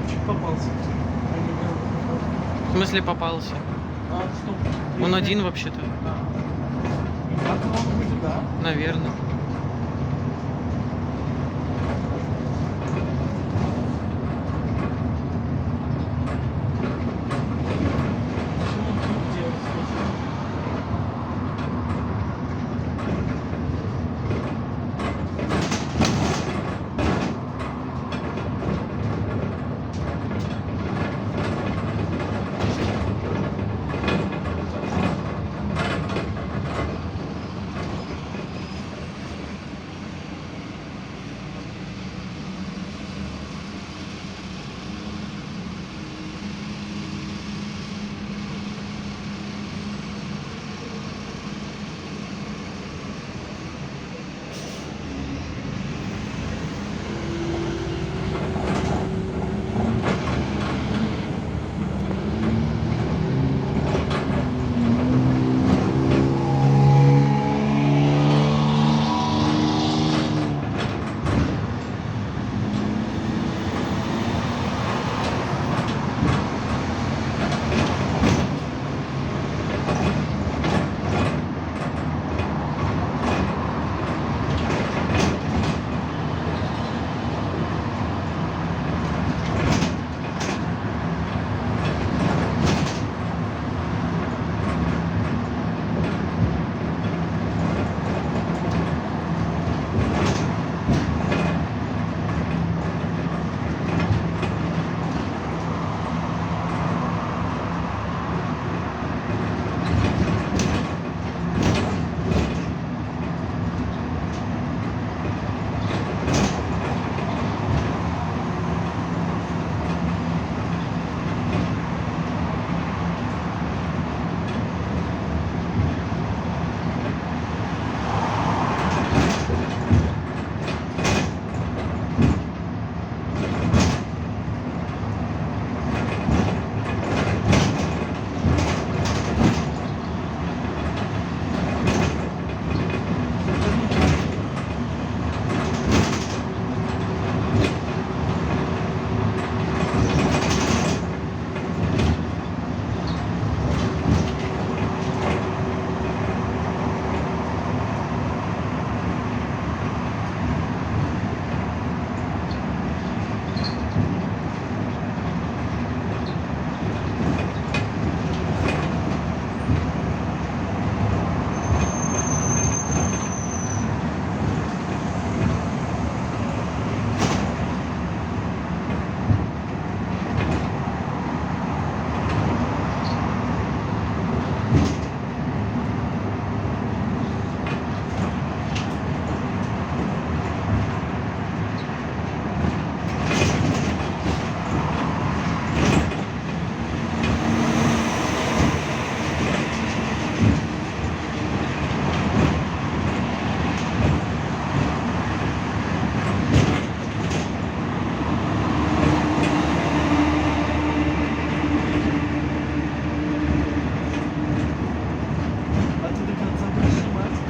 Вовчик попался. В смысле попался? А, что? Он один вообще-то. Так много будет, да? Наверное.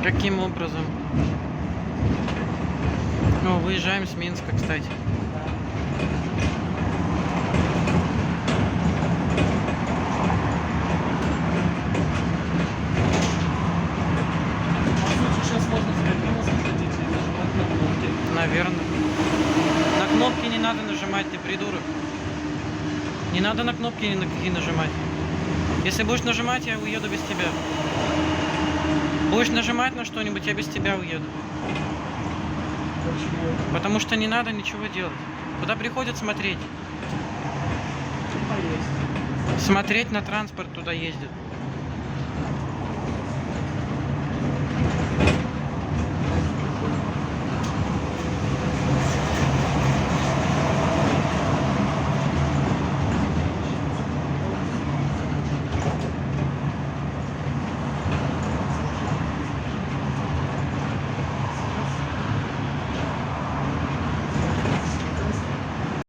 Каким образом? Ну, выезжаем с Минска, кстати. Сейчас можно с кабины заходить и нажимать на кнопки. Наверное. На кнопки не надо нажимать, ты придурок. Не надо на кнопки ни на какие нажимать. Если будешь нажимать, я уеду без тебя. Будешь нажимать на что-нибудь, я без тебя уеду. Почему? Потому что не надо ничего делать. Куда приходят смотреть? Поесть. Смотреть на транспорт туда ездят.